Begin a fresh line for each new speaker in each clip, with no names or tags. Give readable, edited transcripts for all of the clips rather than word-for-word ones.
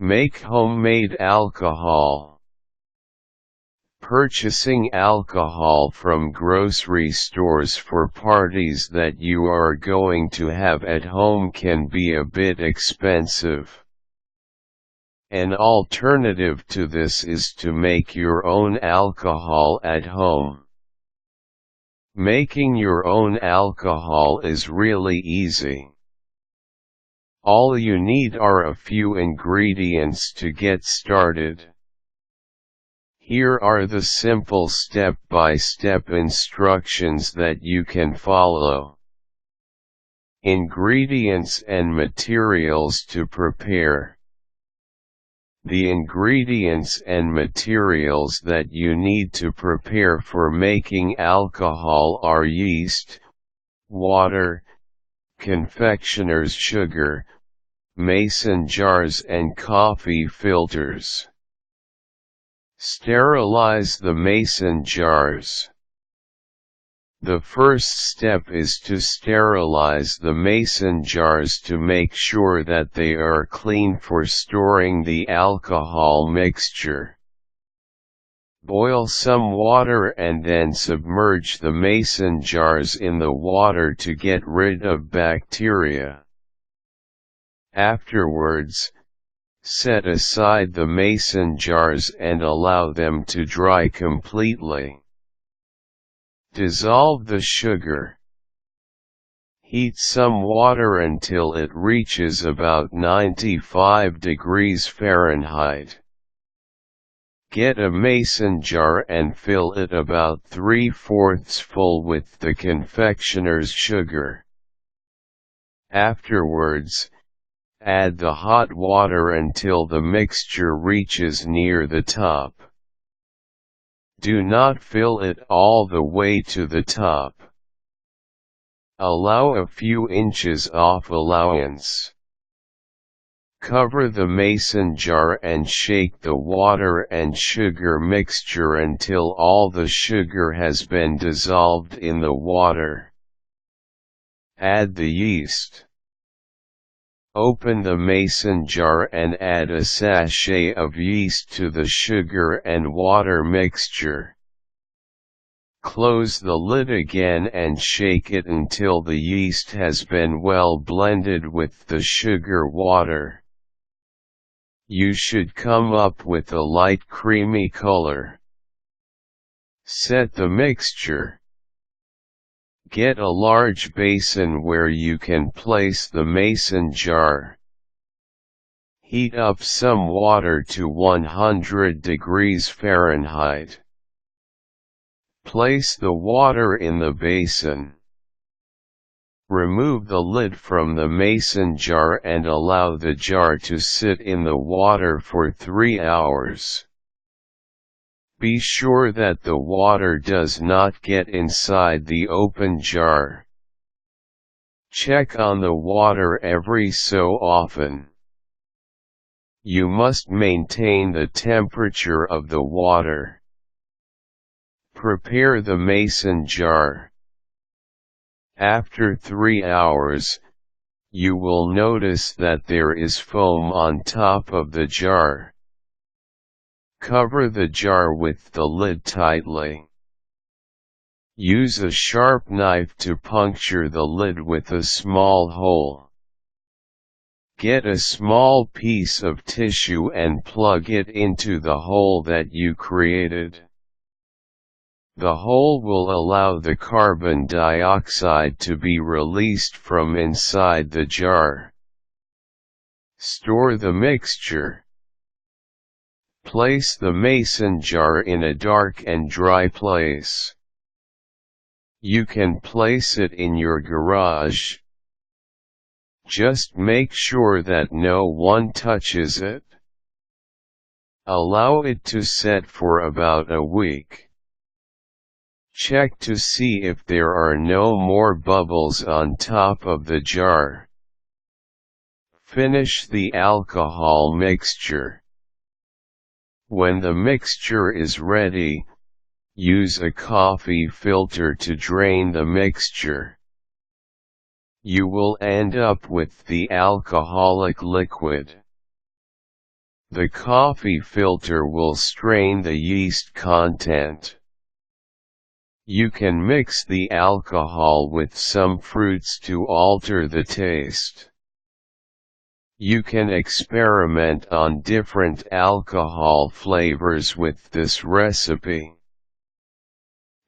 Make homemade alcohol. Purchasing alcohol from grocery stores for parties that you are going to have at home can be a bit expensive. An alternative to this is to make your own alcohol at home. Making your own alcohol is really easy. All you need are a few ingredients to get started. Here are the simple step-by-step instructions that you can follow. Ingredients and materials to prepare. The ingredients and materials that you need to prepare for making alcohol are yeast, water, confectioner's sugar, mason jars and coffee filters. Sterilize the mason jars. The first step is to sterilize the mason jars to make sure that they are clean for storing the alcohol mixture. Boil some water and then submerge the mason jars in the water to get rid of bacteria. Afterwards, set aside the mason jars and allow them to dry completely. Dissolve the sugar. Heat some water until it reaches about 95 degrees Fahrenheit. Get a mason jar and fill it about 3/4 full with the confectioner's sugar. Afterwards, add the hot water until the mixture reaches near the top. Do not fill it all the way to the top. Allow a few inches off allowance. Cover the mason jar and shake the water and sugar mixture until all the sugar has been dissolved in the water. Add the yeast. Open the mason jar and add a sachet of yeast to the sugar and water mixture. Close the lid again and shake it until the yeast has been well blended with the sugar water. You should come up with a light creamy color. Set the mixture. Get a large basin where you can place the mason jar. Heat up some water to 100 degrees Fahrenheit. Place the water in the basin. Remove the lid from the mason jar and allow the jar to sit in the water for 3 hours. Be sure that the water does not get inside the open jar. Check on the water every so often. You must maintain the temperature of the water. Prepare the mason jar. After 3 hours, you will notice that there is foam on top of the jar. Cover the jar with the lid tightly. Use a sharp knife to puncture the lid with a small hole. Get a small piece of tissue and plug it into the hole that you created. The hole will allow the carbon dioxide to be released from inside the jar. Store the mixture. Place the mason jar in a dark and dry place. You can place it in your garage. Just make sure that no one touches it. Allow it to set for about a week. Check to see if there are no more bubbles on top of the jar. Finish the alcohol mixture. When the mixture is ready, use a coffee filter to drain the mixture. You will end up with the alcoholic liquid. The coffee filter will strain the yeast content. You can mix the alcohol with some fruits to alter the taste. You can experiment on different alcohol flavors with this recipe.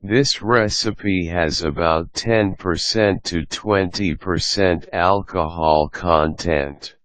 This recipe has about 10% to 20% alcohol content.